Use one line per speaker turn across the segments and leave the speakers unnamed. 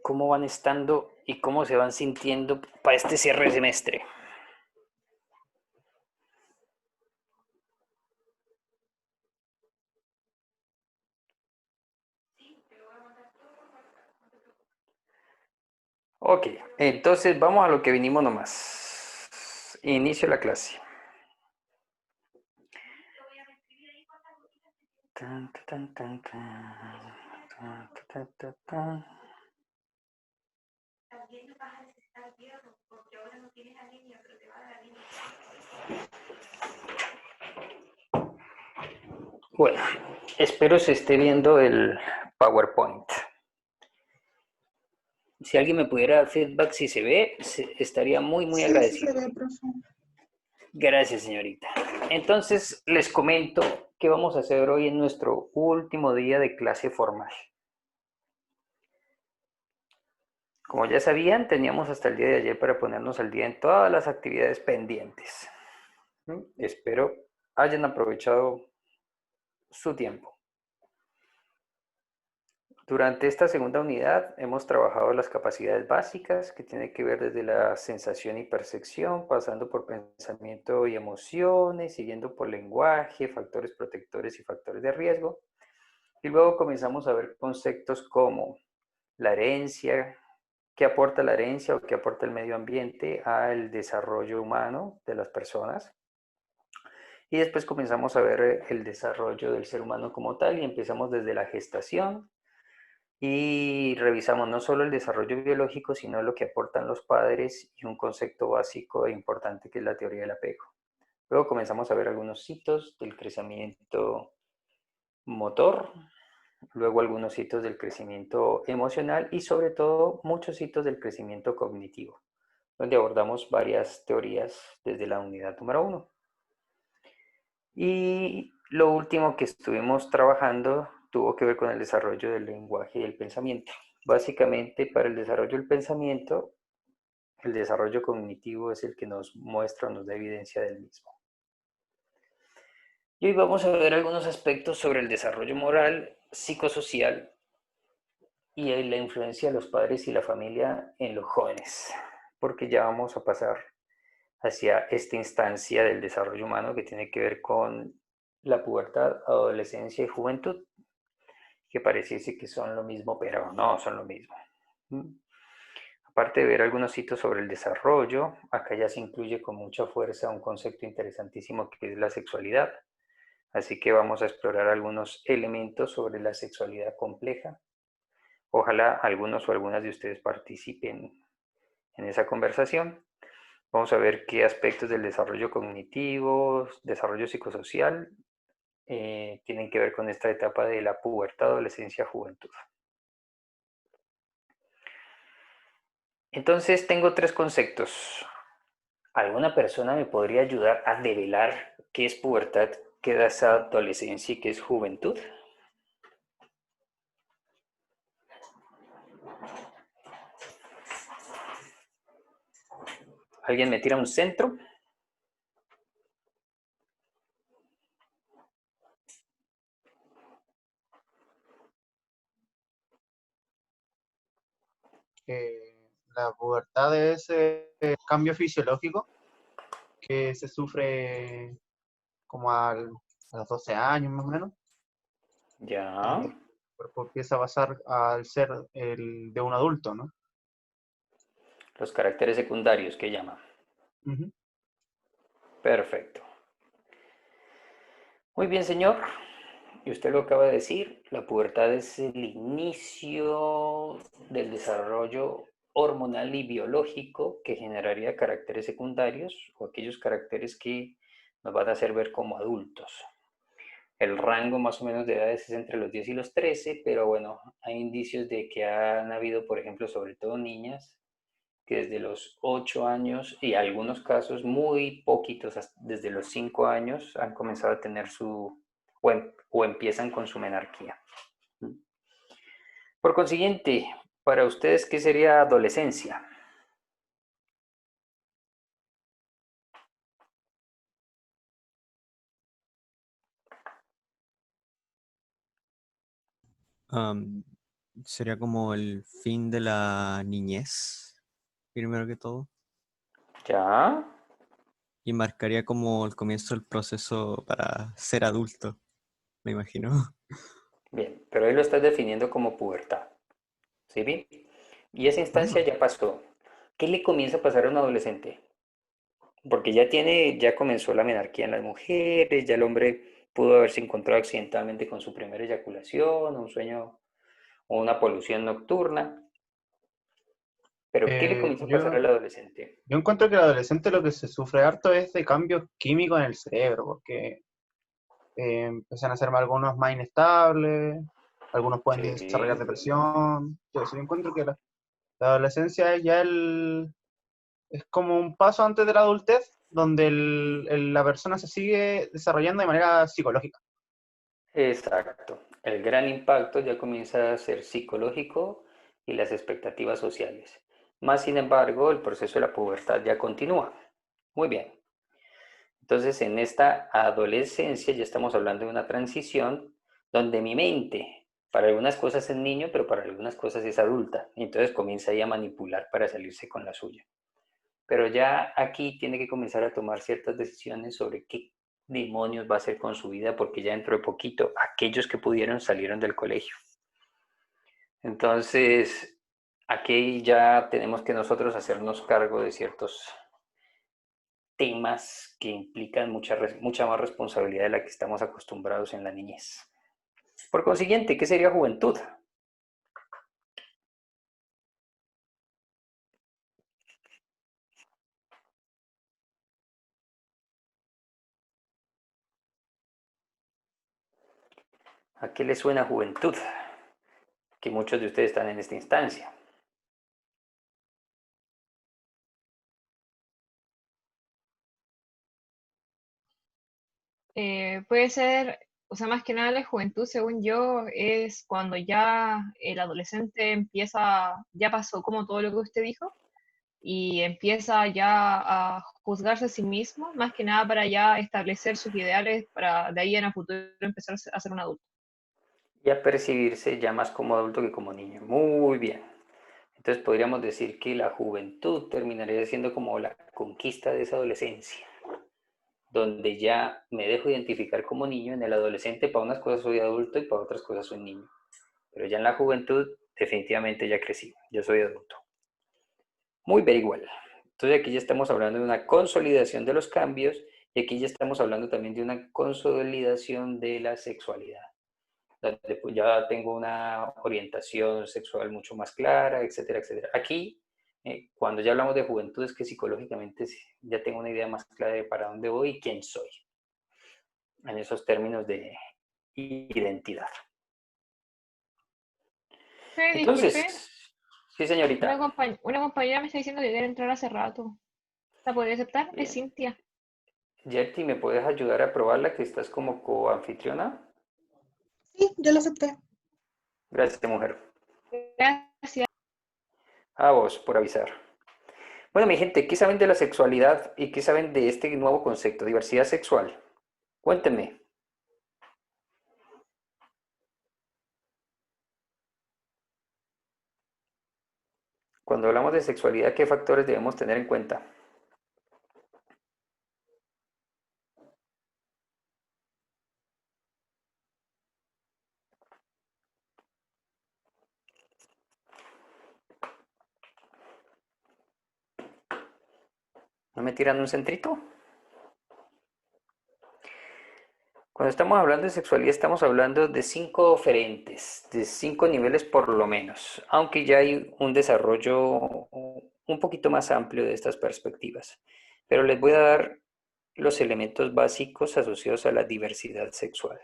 cómo van estando y cómo se van sintiendo para este cierre de semestre. Ok, entonces vamos a lo que vinimos nomás. Inicio la clase. Tan, tan, tan, tan, tan, tan, tan, tan. Bueno, espero se esté viendo el PowerPoint. Si alguien me pudiera dar feedback si se ve, estaría muy
Sí, sí se
agradecido.
ve, profe.
Gracias, señorita. Entonces, les comento qué vamos a hacer hoy en nuestro último día de clase formal. Como ya sabían, teníamos hasta el día de ayer para ponernos al día en todas las actividades pendientes. Espero hayan aprovechado su tiempo. Durante esta segunda unidad hemos trabajado las capacidades básicas que tienen que ver desde la sensación y percepción, pasando por pensamiento y emociones, siguiendo por lenguaje, factores protectores y factores de riesgo. Y luego comenzamos a ver conceptos como la herencia, qué aporta la herencia o qué aporta el medio ambiente al desarrollo humano de las personas. Y después comenzamos a ver el desarrollo del ser humano como tal y empezamos desde la gestación y revisamos no solo el desarrollo biológico, sino lo que aportan los padres y un concepto básico e importante que es la teoría del apego. Luego comenzamos a ver algunos hitos del crecimiento motor, luego algunos hitos del crecimiento emocional y sobre todo muchos hitos del crecimiento cognitivo, donde abordamos varias teorías desde la unidad número 1. Y lo último que estuvimos trabajando tuvo que ver con el desarrollo del lenguaje y el pensamiento. Básicamente, para el desarrollo del pensamiento, el desarrollo cognitivo es el que nos muestra o nos da evidencia del mismo. Y hoy vamos a ver algunos aspectos sobre el desarrollo moral, psicosocial y la influencia de los padres y la familia en los jóvenes, porque ya vamos a pasar hacia esta instancia del desarrollo humano que tiene que ver con la pubertad, adolescencia y juventud, que pareciese que son lo mismo, pero no son lo mismo. Aparte de ver algunos hitos sobre el desarrollo, acá ya se incluye con mucha fuerza un concepto interesantísimo que es la sexualidad. Así que vamos a explorar algunos elementos sobre la sexualidad compleja. Ojalá algunos o algunas de ustedes participen en esa conversación. Vamos a ver qué aspectos del desarrollo cognitivo, desarrollo psicosocial, tienen que ver con esta etapa de la pubertad, adolescencia, juventud. Entonces tengo tres conceptos. ¿Alguna persona me podría ayudar a develar qué es pubertad, qué es adolescencia y qué es juventud? ¿Alguien me tira un centro?
La pubertad es cambio fisiológico que se sufre como a los 12 años más o menos.
Ya,
El cuerpo empieza a pasar al ser el de un adulto, ¿no?
los caracteres secundarios que llaman.
Ujú.
Perfecto. Muy bien, señor. Y usted lo acaba de decir, la pubertad es el inicio del desarrollo hormonal y biológico que generaría caracteres secundarios o aquellos caracteres que nos van a hacer ver como adultos. El rango más o menos de edades es entre los 10 y los 13, pero bueno, hay indicios de que han habido, por ejemplo, sobre todo niñas, que desde los 8 años y algunos casos muy poquitos, desde los 5 años, han comenzado a tener o empiezan con su menarquía. Por consiguiente, para ustedes, ¿qué sería adolescencia?
Am, sería como el fin de la niñez, primero que todo,
¿Ya?
y marcaría como el comienzo del proceso para ser adulto, me imagino.
Bien, pero ahí lo estás definiendo como pubertad. ¿Sí, vi? Y esa instancia
Mm.
ya pasó. ¿Qué le comienza a pasar a un adolescente? Porque ya comenzó la menarquía en las mujeres, ya el hombre pudo haberse encontrado accidentalmente con su primera eyaculación, un sueño o una polución nocturna. Pero ¿qué le comienza a pasar
Yo,
al adolescente?
yo encuentro que el adolescente lo que se sufre harto es de cambios químicos en el cerebro, porque empiezan a ser algunos más inestables, algunos pueden desarrollar
Sí,
depresión. Yo encuentro que la adolescencia es ya es como un paso antes de la adultez, donde la persona se sigue desarrollando de manera psicológica.
exacto. El gran impacto ya comienza a ser psicológico y las expectativas sociales. Más sin embargo, el proceso de la pubertad ya continúa. Muy bien. Entonces, en esta adolescencia ya estamos hablando de una transición donde mi mente, para algunas cosas es niño, pero para algunas cosas es adulta. Y entonces comienza ahí a manipular para salirse con la suya. Pero ya aquí tiene que comenzar a tomar ciertas decisiones sobre qué demonios va a hacer con su vida, porque ya dentro de poquito aquellos que pudieron salieron del colegio. Entonces, aquí ya tenemos que nosotros hacernos cargo de ciertos temas que implican mucha más responsabilidad de la que estamos acostumbrados en la niñez. Por consiguiente, ¿qué sería juventud? ¿A qué le suena juventud? Que muchos de ustedes están en esta instancia.
Puede ser, o sea, más que nada la juventud, según yo, es cuando ya el adolescente empieza, ya pasó como todo lo que usted dijo, y empieza ya a juzgarse a sí mismo, más que nada para ya establecer sus ideales para de ahí en el futuro empezar a ser un adulto.
Y a percibirse ya más como adulto que como niño. Muy bien. Entonces podríamos decir que la juventud terminaría siendo como la conquista de esa adolescencia, donde ya me dejo identificar como niño. En el adolescente para unas cosas soy adulto y para otras cosas soy niño. Pero ya en la juventud definitivamente ya crecí, yo soy adulto. Muy very igual. Entonces aquí ya estamos hablando de una consolidación de los cambios y aquí ya estamos hablando también de una consolidación de la sexualidad, donde pues ya tengo una orientación sexual mucho más clara, etcétera, etcétera. Aquí, cuando ya hablamos de juventud, es que psicológicamente ya tengo una idea más clara de para dónde voy y quién soy, en esos términos de identidad.
Disculpe,
Entonces, sí, señorita.
una compañera me está diciendo que quiere entrar hace rato. ¿La podría aceptar? Es
Bien.
Cintia.
Yerti, ¿me puedes ayudar a probarla que estás como coanfitriona?
Sí, ya lo acepté.
Gracias, mujer.
Gracias.
A vos por avisar. Bueno, mi gente, ¿qué saben de la sexualidad y qué saben de este nuevo concepto, diversidad sexual? Cuéntenme. Cuando hablamos de sexualidad, ¿qué factores debemos tener en cuenta? ¿No me tiran un centrito? Cuando estamos hablando de sexualidad, estamos hablando de 5 frentes, de 5 niveles por lo menos, aunque ya hay un desarrollo un poquito más amplio de estas perspectivas. Pero les voy a dar los elementos básicos asociados a la diversidad sexual.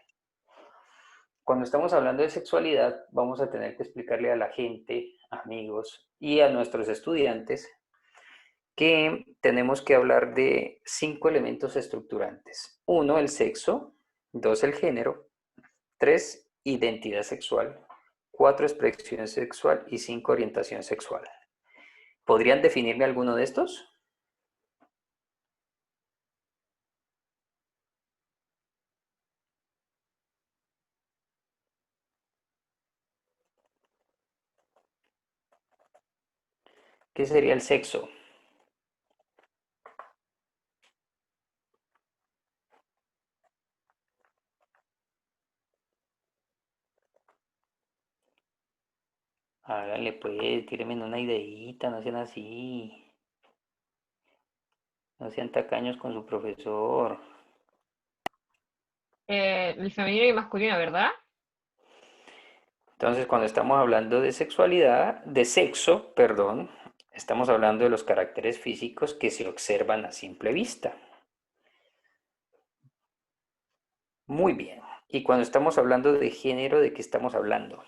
Cuando estamos hablando de sexualidad, vamos a tener que explicarle a la gente, amigos y a nuestros estudiantes que tenemos que hablar de 5 elementos estructurantes. Uno, el sexo. Dos, el género. Tres, identidad sexual. Cuatro, expresión sexual. Y cinco, orientación sexual. ¿Podrían definirme alguno de estos? ¿Qué sería el sexo? Hágale pues, tírenme una ideita, no sean así. No sean tacaños con su profesor.
El femenino y masculino, ¿verdad?
Entonces, cuando estamos hablando de sexualidad, de sexo, perdón, estamos hablando de los caracteres físicos que se observan a simple vista. Muy bien. Y cuando estamos hablando de género, ¿de qué estamos hablando?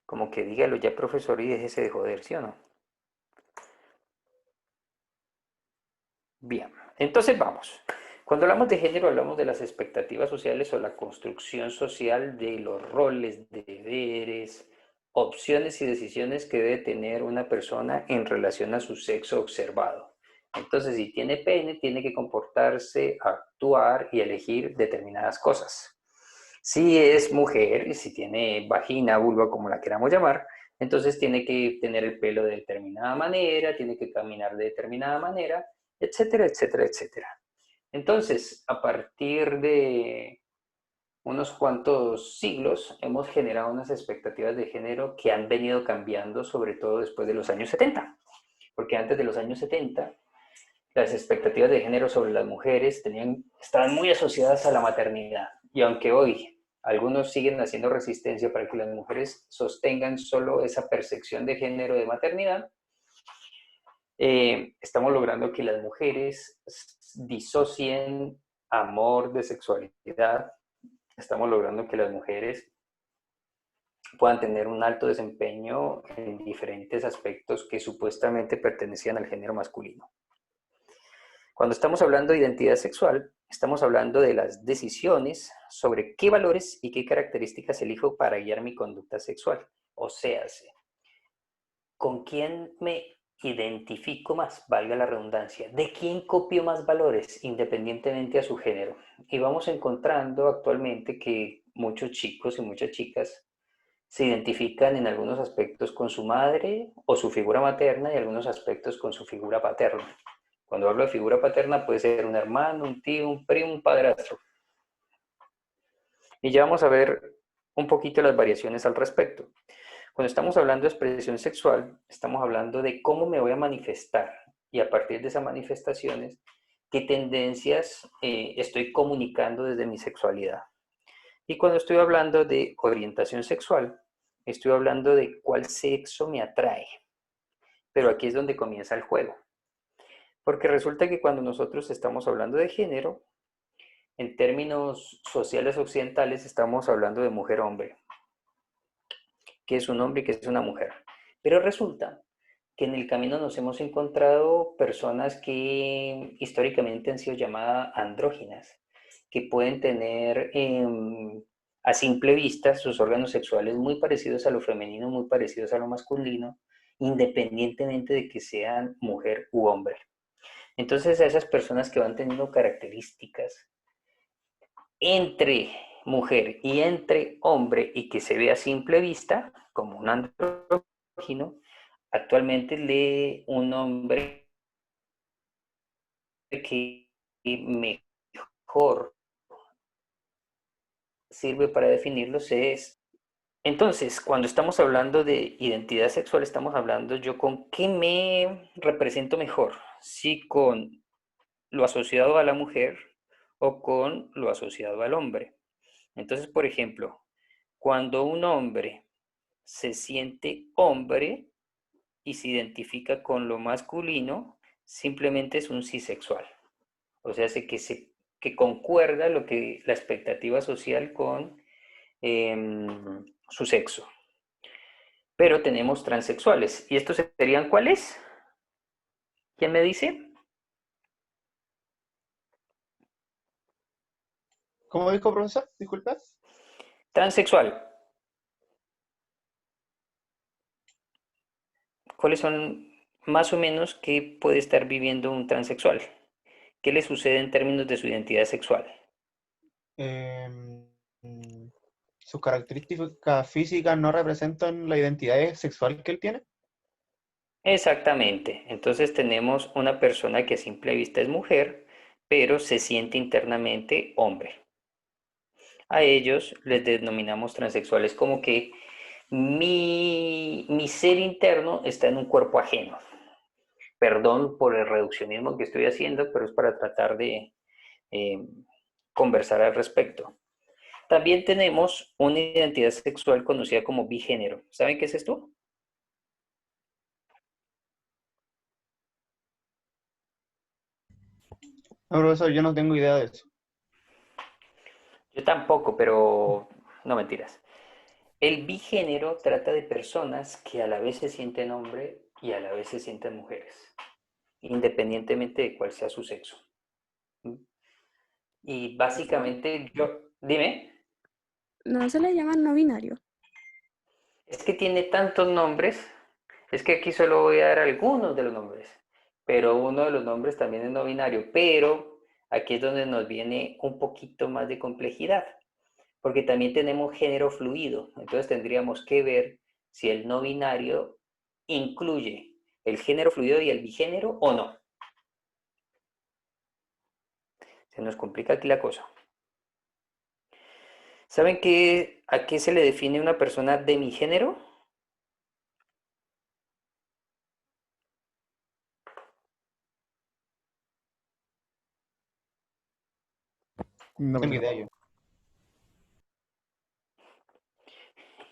Como que dígalo ya, profesor, y déjese de joder, ¿sí o no? Bien, entonces vamos. Cuando hablamos de género, hablamos de las expectativas sociales o la construcción social de los roles, deberes, opciones y decisiones que debe tener una persona en relación a su sexo observado. Entonces, si tiene pene, tiene que comportarse, actuar y elegir determinadas cosas. Si es mujer y si tiene vagina, vulva, como la queramos llamar, entonces tiene que tener el pelo de determinada manera, tiene que caminar de determinada manera, etcétera, etcétera, etcétera. Entonces, a partir de unos cuantos siglos, hemos generado unas expectativas de género que han venido cambiando, sobre todo después de los años 70, porque antes de los años 70, las expectativas de género sobre las mujeres estaban muy asociadas a la maternidad. Y aunque hoy algunos siguen haciendo resistencia para que las mujeres sostengan solo esa percepción de género de maternidad, estamos logrando que las mujeres disocien amor de sexualidad, estamos logrando que las mujeres puedan tener un alto desempeño en diferentes aspectos que supuestamente pertenecían al género masculino. Cuando estamos hablando de identidad sexual, estamos hablando de las decisiones sobre qué valores y qué características elijo para guiar mi conducta sexual. O sea, ¿con quién me identifico más? Valga la redundancia. ¿De quién copio más valores independientemente a su género? Y vamos encontrando actualmente que muchos chicos y muchas chicas se identifican en algunos aspectos con su madre o su figura materna y en algunos aspectos con su figura paterna. Cuando hablo de figura paterna puede ser un hermano, un tío, un primo, un padrastro. Y ya vamos a ver un poquito las variaciones al respecto. Cuando estamos hablando de expresión sexual, estamos hablando de cómo me voy a manifestar y a partir de esas manifestaciones, qué tendencias estoy comunicando desde mi sexualidad. Y cuando estoy hablando de orientación sexual, estoy hablando de cuál sexo me atrae. Pero aquí es donde comienza el juego. Porque resulta que cuando nosotros estamos hablando de género, en términos sociales occidentales estamos hablando de mujer-hombre, que es un hombre y que es una mujer. Pero resulta que en el camino nos hemos encontrado personas que históricamente han sido llamadas andróginas, que pueden tener a simple vista sus órganos sexuales muy parecidos a lo femenino, muy parecidos a lo masculino, independientemente de que sean mujer u hombre. Entonces a esas personas que van teniendo características entre mujer y entre hombre y que se ve a simple vista como un andrógino, actualmente lee un hombre que mejor sirve para definirlos es. Entonces, cuando estamos hablando de identidad sexual, estamos hablando yo con qué me represento mejor, si con lo asociado a la mujer o con lo asociado al hombre. Entonces, por ejemplo, cuando un hombre se siente hombre y se identifica con lo masculino, simplemente es un cisexual. O sea, que concuerda lo que la expectativa social con su sexo. Pero tenemos transexuales. ¿Y estos serían cuáles? ¿Quién me dice?
¿Cómo dijo, profesor? Disculpa.
Transexual. ¿Cuáles son más o menos qué puede estar viviendo un transexual? ¿Qué le sucede en términos de su identidad sexual?
Em, mm, Sus características físicas no representan la identidad sexual que él tiene.
Exactamente. Entonces tenemos una persona que a simple vista es mujer, pero se siente internamente hombre. A ellos les denominamos transexuales como que mi ser interno está en un cuerpo ajeno. Perdón por el reduccionismo que estoy haciendo, pero es para tratar de eh, conversar al respecto. También tenemos una identidad sexual conocida como bigénero. ¿Saben qué es esto?
No, profesor, yo no tengo idea de eso.
Yo tampoco, pero no mentiras. El bigénero trata de personas que a la vez se sienten hombre y a la vez se sienten mujeres, independientemente de cuál sea su sexo. Y básicamente dime,
No se le llama no binario.
es que tiene tantos nombres, es que aquí solo voy a dar algunos de los nombres, pero uno de los nombres también es no binario, pero aquí es donde nos viene un poquito más de complejidad, porque también tenemos género fluido, entonces tendríamos que ver si el no binario incluye el género fluido y el bigénero o no. Se nos complica aquí la cosa. ¿Saben a qué se le define una persona demigénero?
No tengo idea yo.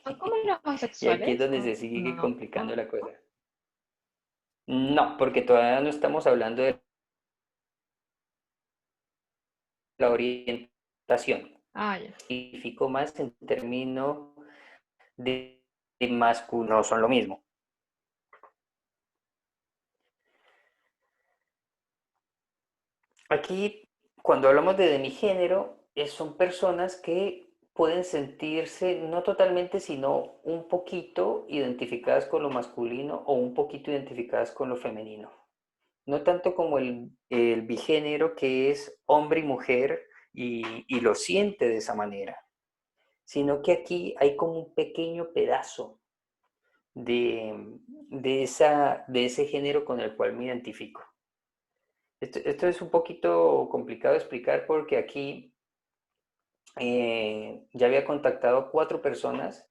¿Son como los
Y aquí es
asexuales?
donde
¿O
se sigue
no?
complicando la cosa. No, porque todavía no estamos hablando de la orientación.
Ah, ya.
Significó más en términos de masculino, no son lo mismo. Aquí, cuando hablamos de demigénero, son personas que pueden sentirse no totalmente, sino un poquito identificadas con lo masculino o un poquito identificadas con lo femenino. No tanto como el bigénero que es hombre y mujer y lo siente de esa manera, sino que aquí hay como un pequeño pedazo de ese género con el cual me identifico. Esto es un poquito complicado de explicar porque aquí ya había contactado a 4 personas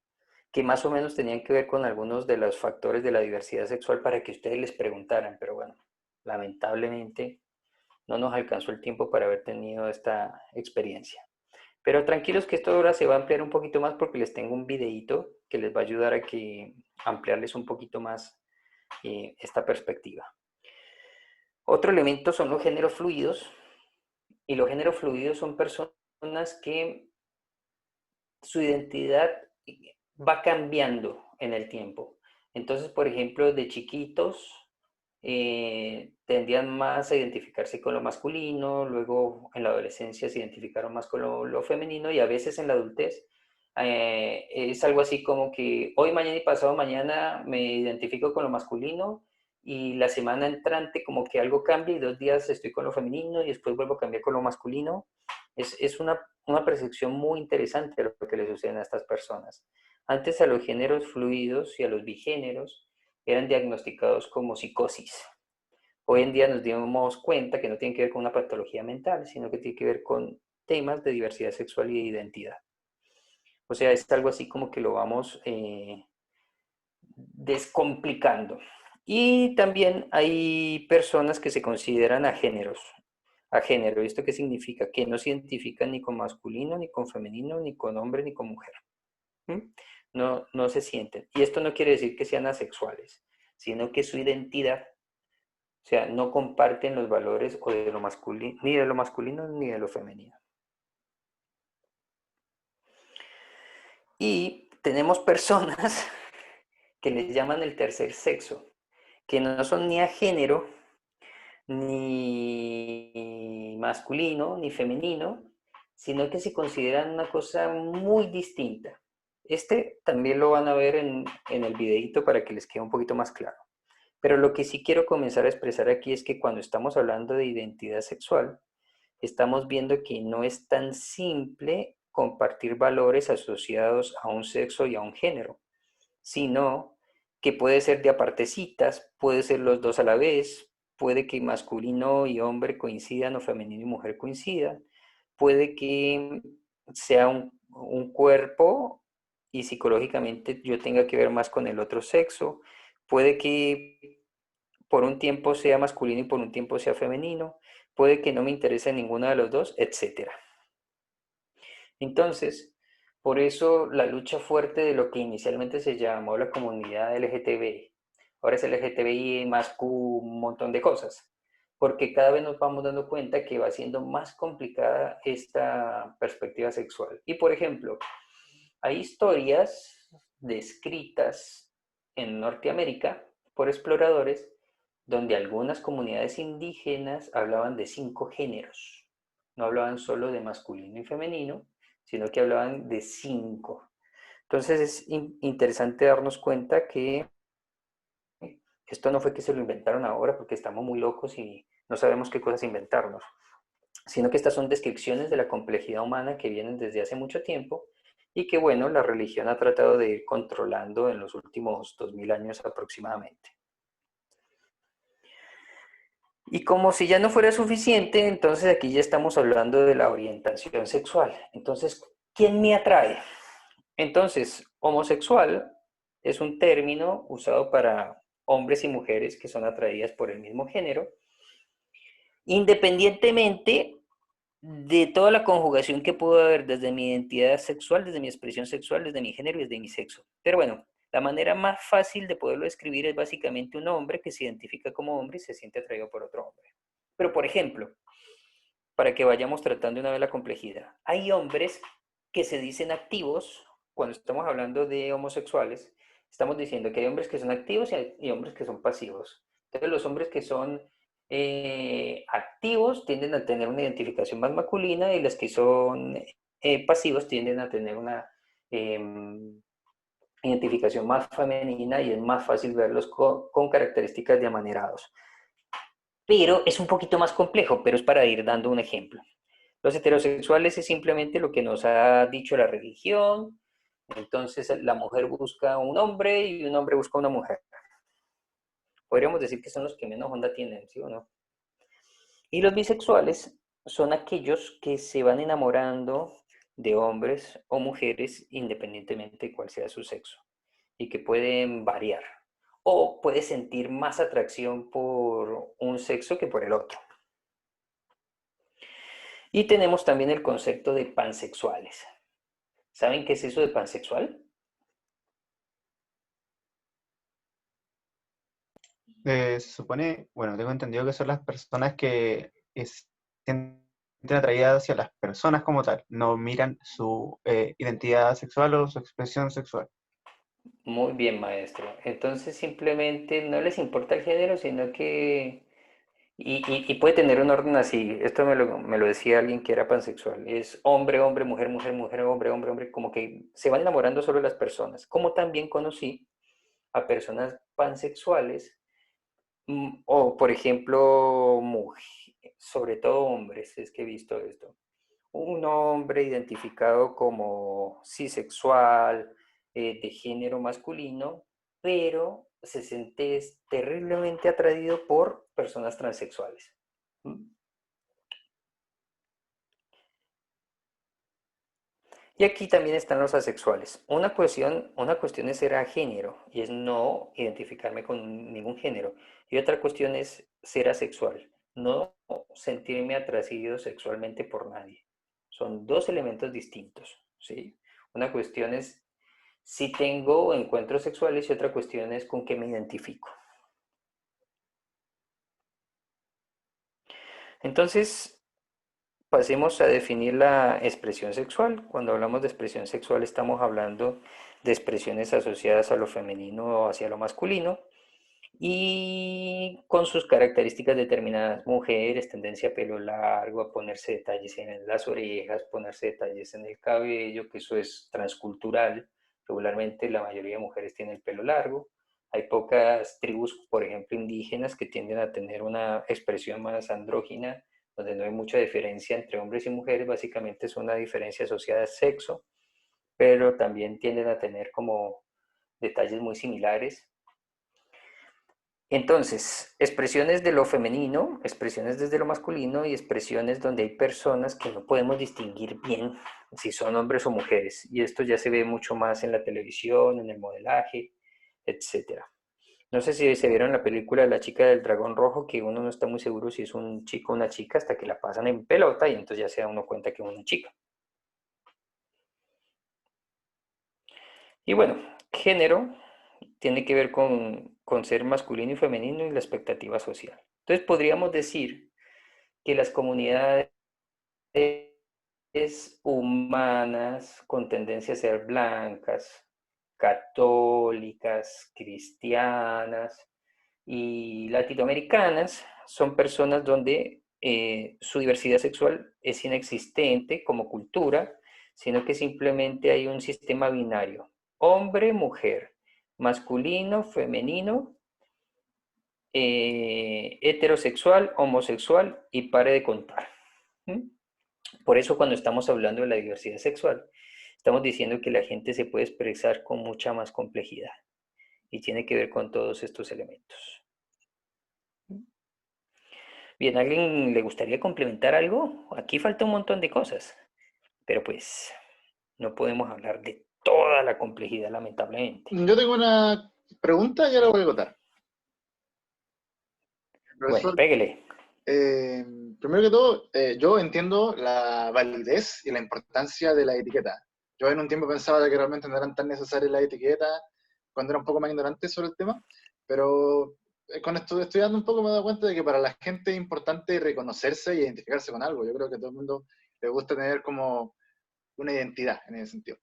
que más o menos tenían que ver con algunos de los factores de la diversidad sexual para que ustedes les preguntaran, pero bueno, lamentablemente no nos alcanzó el tiempo para haber tenido esta experiencia. Pero tranquilos que esto ahora se va a ampliar un poquito más porque les tengo un videíto que les va a ayudar a ampliarles un poquito más esta perspectiva. Otro elemento son los géneros fluidos, y los géneros fluidos son personas que su identidad va cambiando en el tiempo. Entonces, por ejemplo, de chiquitos tendían más a identificarse con lo masculino, luego en la adolescencia se identificaron más con lo femenino y a veces en la adultez es algo así como que hoy, mañana y pasado mañana me identifico con lo masculino y la semana entrante como que algo cambia y 2 días estoy con lo femenino y después vuelvo a cambiar con lo masculino. Es una percepción muy interesante de lo que le sucede a estas personas. Antes a los géneros fluidos y a los bigéneros eran diagnosticados como psicosis. Hoy en día nos dimos cuenta que no tiene que ver con una patología mental, sino que tiene que ver con temas de diversidad sexual y de identidad. O sea, es algo así como que lo vamos descomplicando. Y también hay personas que se consideran agéneros. Agénero, ¿esto qué significa? Que no se identifican ni con masculino, ni con femenino, ni con hombre, ni con mujer. ¿Mm? No, no se sienten. Y esto no quiere decir que sean asexuales, sino que su identidad, o sea, no comparten los valores o de lo masculino, ni de lo masculino ni de lo femenino. Y tenemos personas que les llaman el tercer sexo, que no son ni a género, ni masculino, ni femenino, sino que se consideran una cosa muy distinta. Este también lo van a ver en el videito para que les quede un poquito más claro. Pero lo que sí quiero comenzar a expresar aquí es que cuando estamos hablando de identidad sexual, estamos viendo que no es tan simple compartir valores asociados a un sexo y a un género, sino que puede ser de a partecitas, puede ser los dos a la vez, puede que masculino y hombre coincidan o femenino y mujer coincidan, puede que sea un cuerpo y psicológicamente yo tenga que ver más con el otro sexo, puede que por un tiempo sea masculino y por un tiempo sea femenino, puede que no me interese ninguno de los dos, etcétera. Entonces, por eso la lucha fuerte de lo que inicialmente se llamó la comunidad LGTBI, ahora es LGTBI más Q, un montón de cosas, porque cada vez nos vamos dando cuenta que va siendo más complicada esta perspectiva sexual. Y por ejemplo, hay historias descritas en Norteamérica por exploradores donde algunas comunidades indígenas hablaban de 5 géneros. No hablaban solo de masculino y femenino, sino que hablaban de 5. Entonces es interesante darnos cuenta que esto no fue que se lo inventaron ahora porque estamos muy locos y no sabemos qué cosas inventarnos, sino que estas son descripciones de la complejidad humana que vienen desde hace mucho tiempo y que, bueno, la religión ha tratado de ir controlando en los últimos 2000 años aproximadamente. Y como si ya no fuera suficiente, entonces aquí ya estamos hablando de la orientación sexual. Entonces, ¿quién me atrae? Entonces, homosexual es un término usado para hombres y mujeres que son atraídas por el mismo género, independientemente de toda la conjugación que pudo haber desde mi identidad sexual, desde mi expresión sexual, desde mi género y desde mi sexo. Pero bueno, la manera más fácil de poderlo describir es básicamente un hombre que se identifica como hombre y se siente atraído por otro hombre. Pero por ejemplo, para que vayamos tratando una vez la complejidad, hay hombres que se dicen activos cuando estamos hablando de homosexuales. Estamos diciendo que hay hombres que son activos y hombres que son pasivos. Entonces los hombres que son activos tienden a tener una identificación más masculina y los que son pasivos tienden a tener una identificación más femenina y es más fácil verlos con características de amanerados. Pero es un poquito más complejo, pero es para ir dando un ejemplo. Los heterosexuales es simplemente lo que nos ha dicho la religión. Entonces la mujer busca un hombre y un hombre busca una mujer. Podríamos decir que son los que menos onda tienen, ¿sí o no? Y los bisexuales son aquellos que se van enamorando de hombres o mujeres independientemente de cuál sea su sexo y que pueden variar o puede sentir más atracción por un sexo que por el otro. Y tenemos también el concepto de pansexuales. ¿Saben qué es eso de pansexual?
Se supone, bueno, tengo entendido que son las personas que sienten atraídas hacia las personas como tal, no miran su identidad sexual o su expresión sexual.
Muy bien, maestro. Entonces simplemente no les importa el género, sino que... Y puede tener un orden así. Esto me lo decía alguien que era pansexual. Es hombre, hombre, mujer, mujer, mujer, hombre, hombre, hombre. Como que se van enamorando solo de las personas. Como también conocí a personas pansexuales o, por ejemplo, sobre todo hombres, es que he visto esto. Un hombre identificado como cisexual, de género masculino, pero se siente terriblemente atraído por personas transexuales. ¿Mm? Y aquí también están los asexuales. Una cuestión es ser a género y es no identificarme con ningún género. Y otra cuestión es ser asexual, no sentirme atraído sexualmente por nadie. Son dos elementos distintos, ¿sí? Una cuestión es si tengo encuentros sexuales y otra cuestión es con qué me identifico. Entonces, pasemos a definir la expresión sexual. Cuando hablamos de expresión sexual estamos hablando de expresiones asociadas a lo femenino o hacia lo masculino y con sus características determinadas. Mujeres, tendencia a pelo largo, a ponerse detalles en las orejas, ponerse detalles en el cabello, que eso es transcultural. Regularmente la mayoría de mujeres tienen el pelo largo. Hay pocas tribus, por ejemplo, indígenas, que tienden a tener una expresión más andrógina, donde no hay mucha diferencia entre hombres y mujeres, básicamente es una diferencia asociada al sexo, pero también tienden a tener como detalles muy similares. Entonces, expresiones de lo femenino, expresiones desde lo masculino y expresiones donde hay personas que no podemos distinguir bien si son hombres o mujeres. Y esto ya se ve mucho más en la televisión, en el modelaje, etcétera. No sé si se vieron la película La chica del dragón rojo, que uno no está muy seguro si es un chico o una chica hasta que la pasan en pelota y entonces ya se da uno cuenta que es una chica. Y bueno, género tiene que ver con ser masculino y femenino y la expectativa social. Entonces podríamos decir que las comunidades humanas con tendencia a ser blancas, católicas, cristianas y latinoamericanas son personas donde su diversidad sexual es inexistente como cultura, sino que simplemente hay un sistema binario, hombre-mujer, masculino, femenino, heterosexual, homosexual y pare de contar. ¿Mm? Por eso cuando estamos hablando de la diversidad sexual, estamos diciendo que la gente se puede expresar con mucha más complejidad y tiene que ver con todos estos elementos. Bien, ¿a alguien le gustaría complementar algo? Aquí falta un montón de cosas, pero pues no podemos hablar de toda la complejidad, lamentablemente.
Yo tengo una pregunta y ahora voy a contar.
Bueno,
Profesor,
péguele.
primero que todo, yo entiendo la validez y la importancia de la etiqueta. Yo en un tiempo pensaba que realmente no eran tan necesarias las etiquetas cuando era un poco más ignorante sobre el tema, pero con esto estudiando un poco me he dado cuenta de que para la gente es importante reconocerse e identificarse con algo. Yo creo que a todo el mundo le gusta tener como una identidad en ese sentido.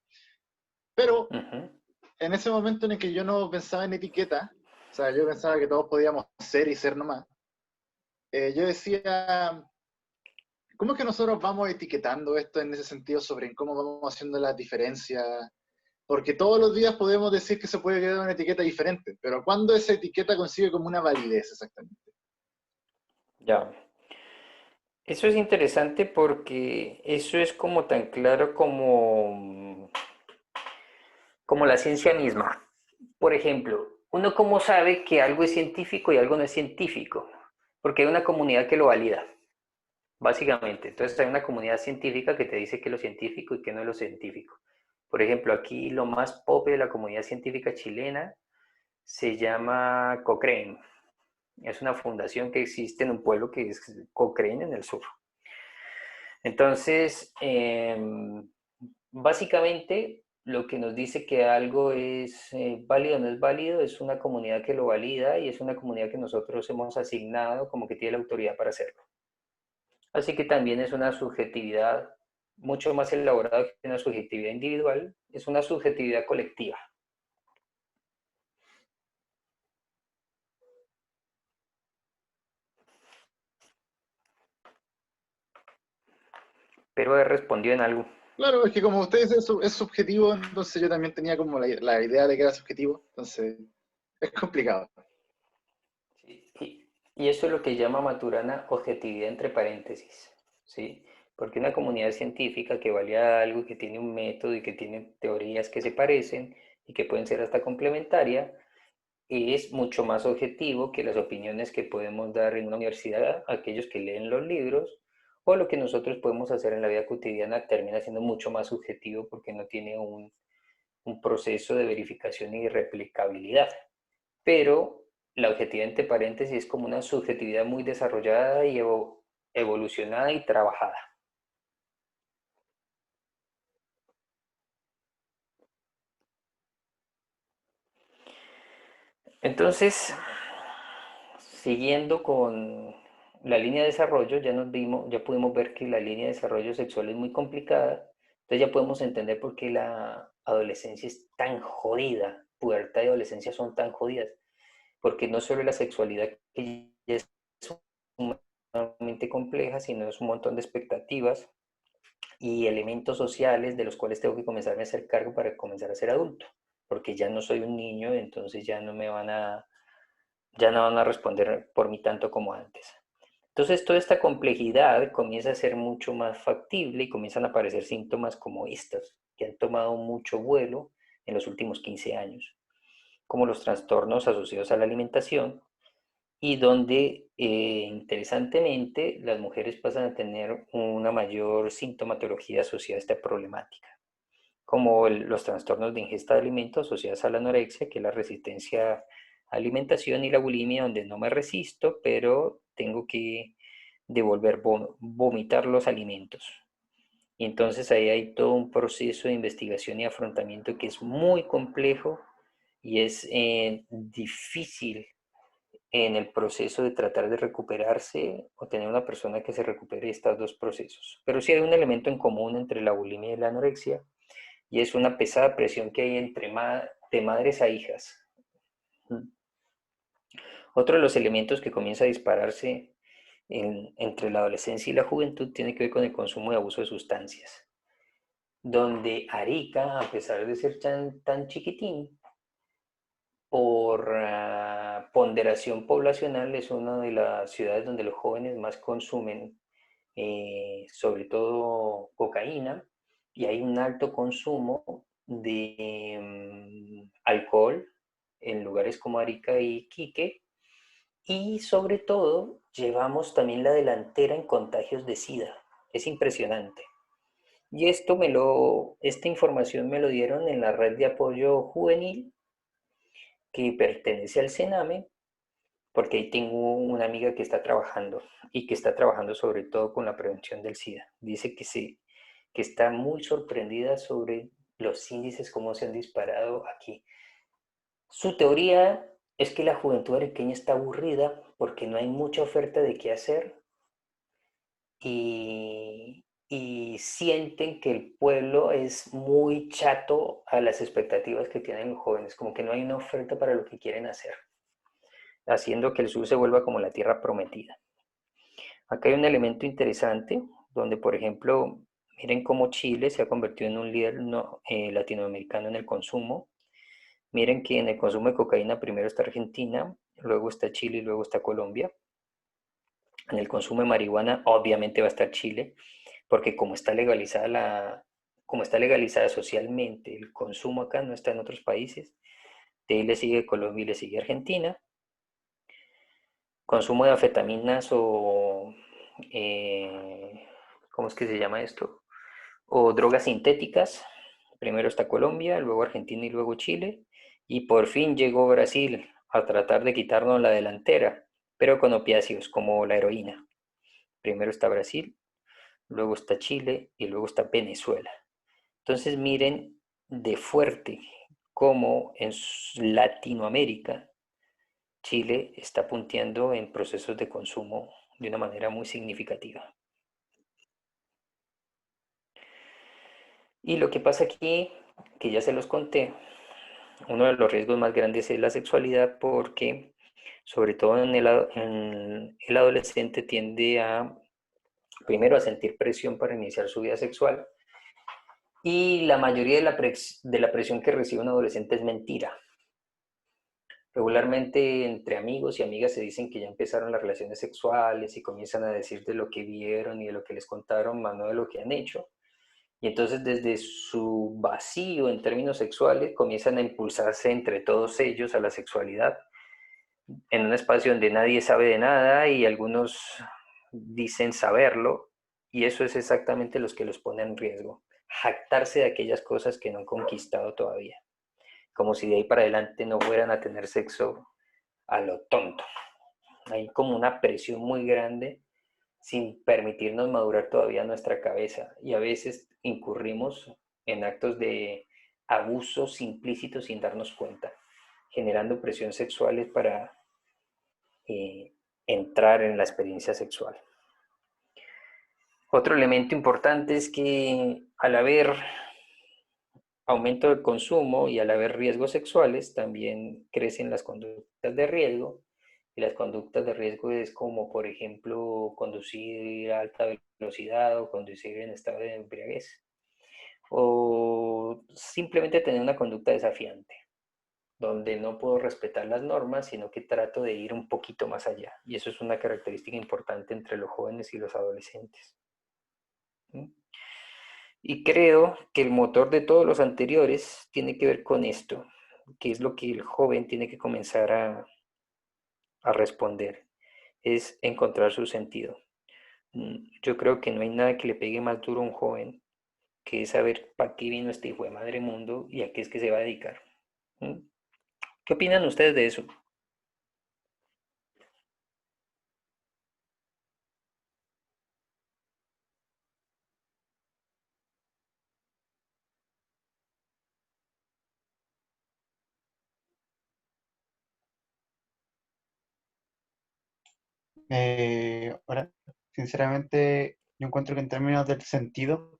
Pero en ese momento en el que yo no pensaba en etiqueta, o sea, yo pensaba que todos podíamos ser y ser nomás, yo decía, ¿cómo es que nosotros vamos etiquetando esto en ese sentido sobre cómo vamos haciendo las diferencias? Porque todos los días podemos decir que se puede quedar una etiqueta diferente, pero ¿cuándo esa etiqueta consigue como una validez exactamente?
Ya. Eso es interesante porque eso es como tan claro como la ciencia misma. Por ejemplo, uno cómo sabe que algo es científico y algo no es científico, porque hay una comunidad que lo valida, básicamente. Entonces hay una comunidad científica que te dice que es lo científico y que no es lo científico. Por ejemplo, aquí lo más pop de la comunidad científica chilena se llama Cochrane. Es una fundación que existe en un pueblo que es Cochrane en el sur. Entonces, básicamente lo que nos dice que algo es válido o no es válido es una comunidad que lo valida y es una comunidad que nosotros hemos asignado como que tiene la autoridad para hacerlo. Así que también es una subjetividad mucho más elaborada que una subjetividad individual, es una subjetividad colectiva. Pero he respondido en algo.
Claro, es que como usted dice, es subjetivo, entonces yo también tenía como la idea de que era subjetivo, entonces es complicado.
Sí, y eso es lo que llama Maturana objetividad entre paréntesis, ¿sí? Porque una comunidad científica que valida algo y que tiene un método y que tiene teorías que se parecen y que pueden ser hasta complementarias, es mucho más objetivo que las opiniones que podemos dar en una universidad, aquellos que leen los libros, o lo que nosotros podemos hacer en la vida cotidiana termina siendo mucho más subjetivo porque no tiene un proceso de verificación y replicabilidad. Pero la objetividad entre paréntesis es como una subjetividad muy desarrollada y evolucionada y trabajada. Entonces, siguiendo con la línea de desarrollo, ya pudimos ver que la línea de desarrollo sexual es muy complicada, entonces ya podemos entender por qué la adolescencia es tan jodida, pubertad y adolescencia son tan jodidas, porque no solo la sexualidad que ya es sumamente compleja, sino es un montón de expectativas y elementos sociales de los cuales tengo que comenzarme a hacer cargo para comenzar a ser adulto, porque ya no soy un niño, entonces ya no van a responder por mí tanto como antes. Entonces toda esta complejidad comienza a ser mucho más factible y comienzan a aparecer síntomas como estos, que han tomado mucho vuelo en los últimos 15 años, como los trastornos asociados a la alimentación, y donde interesantemente las mujeres pasan a tener una mayor sintomatología asociada a esta problemática, como los trastornos de ingesta de alimentos asociados a la anorexia, que es la resistencia a alimentación, y la bulimia, donde no me resisto, pero tengo que devolver, vomitar los alimentos. Y entonces ahí hay todo un proceso de investigación y afrontamiento que es muy complejo y es difícil en el proceso de tratar de recuperarse o tener una persona que se recupere de estos dos procesos. Pero sí hay un elemento en común entre la bulimia y la anorexia, y es una pesada presión que hay de madres a hijas. Otro de los elementos que comienza a dispararse entre la adolescencia y la juventud tiene que ver con el consumo y abuso de sustancias, donde Arica, a pesar de ser tan chiquitín, por ponderación poblacional es una de las ciudades donde los jóvenes más consumen, sobre todo cocaína, y hay un alto consumo de alcohol en lugares como Arica y Iquique, y sobre todo llevamos también la delantera en contagios de SIDA. Es impresionante. Y esta información me lo dieron en la red de apoyo juvenil que pertenece al Sename, porque ahí tengo una amiga que está trabajando y que está trabajando sobre todo con la prevención del SIDA. Dice que está muy sorprendida sobre los índices, cómo se han disparado aquí. Su teoría es que la juventud arequipeña está aburrida porque no hay mucha oferta de qué hacer, y sienten que el pueblo es muy chato a las expectativas que tienen los jóvenes, como que no hay una oferta para lo que quieren hacer, haciendo que el sur se vuelva como la tierra prometida. Acá hay un elemento interesante, donde por ejemplo, miren cómo Chile se ha convertido en un líder latinoamericano en el consumo. Miren que en el consumo de cocaína primero está Argentina, luego está Chile y luego está Colombia. En el consumo de marihuana obviamente va a estar Chile, porque como está legalizada socialmente, el consumo acá no está en otros países. De ahí le sigue Colombia y le sigue Argentina. Consumo de anfetaminas o, ¿cómo es que se llama esto? O drogas sintéticas. Primero está Colombia, luego Argentina y luego Chile. Y por fin llegó Brasil a tratar de quitarnos la delantera, pero con opiáceos como la heroína. Primero está Brasil, luego está Chile y luego está Venezuela. Entonces miren de fuerte cómo en Latinoamérica Chile está punteando en procesos de consumo de una manera muy significativa. Y lo que pasa aquí, que ya se los conté, uno de los riesgos más grandes es la sexualidad, porque sobre todo en el adolescente tiende primero a sentir presión para iniciar su vida sexual, y la mayoría de la presión que recibe un adolescente es mentira. Regularmente entre amigos y amigas se dicen que ya empezaron las relaciones sexuales y comienzan a decir de lo que vieron y de lo que les contaron, más no de lo que han hecho. Y entonces desde su vacío en términos sexuales comienzan a impulsarse entre todos ellos a la sexualidad, en un espacio donde nadie sabe de nada y algunos dicen saberlo, y eso es exactamente lo que los pone en riesgo. Jactarse de aquellas cosas que no han conquistado todavía, como si de ahí para adelante no fueran a tener sexo a lo tonto. Hay como una presión muy grande sin permitirnos madurar todavía nuestra cabeza, y a veces incurrimos en actos de abusos implícitos sin darnos cuenta, generando presiones sexuales para entrar en la experiencia sexual. Otro elemento importante es que al haber aumento del consumo y al haber riesgos sexuales, también crecen las conductas de riesgo. Y las conductas de riesgo es como, por ejemplo, conducir a alta velocidad o conducir en estado de embriaguez, o simplemente tener una conducta desafiante. donde no puedo respetar las normas, sino que trato de ir un poquito más allá. Y eso es una característica importante entre los jóvenes y los adolescentes. ¿Sí? Y creo que el motor de todos los anteriores tiene que ver con esto, que es lo que el joven tiene que comenzar a responder, es encontrar su sentido. Yo creo que no hay nada que le pegue más duro a un joven que saber para qué vino este hijo de madre mundo y a qué es que se va a dedicar. ¿Qué opinan ustedes de eso?
Ahora, sinceramente, yo encuentro que en términos del sentido,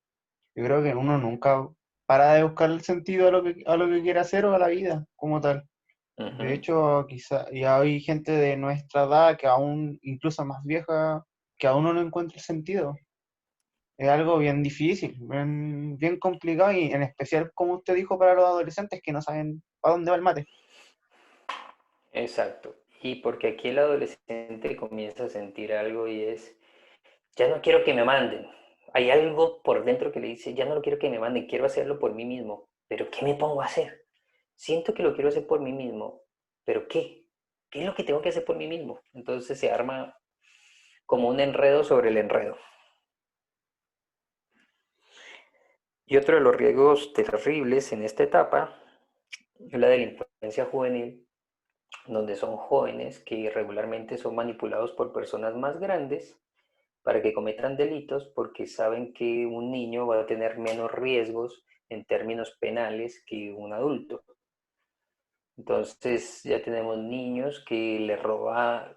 yo creo que uno nunca para de buscar el sentido a lo que quiere hacer o a la vida como tal. De hecho, quizá ya hay gente de nuestra edad que aún, incluso más vieja, que aún no encuentra el sentido. Es algo bien difícil, bien complicado y en especial, como usted dijo, para los adolescentes que no saben para dónde va el mate.
Exacto. Y porque aquí el adolescente comienza a sentir algo y es, ya no quiero que me manden. Hay algo por dentro que le dice, ya no lo quiero que me manden, quiero hacerlo por mí mismo. Pero ¿qué me pongo a hacer? Siento que lo quiero hacer por mí mismo, pero ¿qué? ¿Qué es lo que tengo que hacer por mí mismo? Entonces se arma como un enredo sobre el enredo. Y otro de los riesgos terribles en esta etapa es la delincuencia juvenil, donde son jóvenes que regularmente son manipulados por personas más grandes para que cometan delitos porque saben que un niño va a tener menos riesgos en términos penales que un adulto. Entonces ya tenemos niños que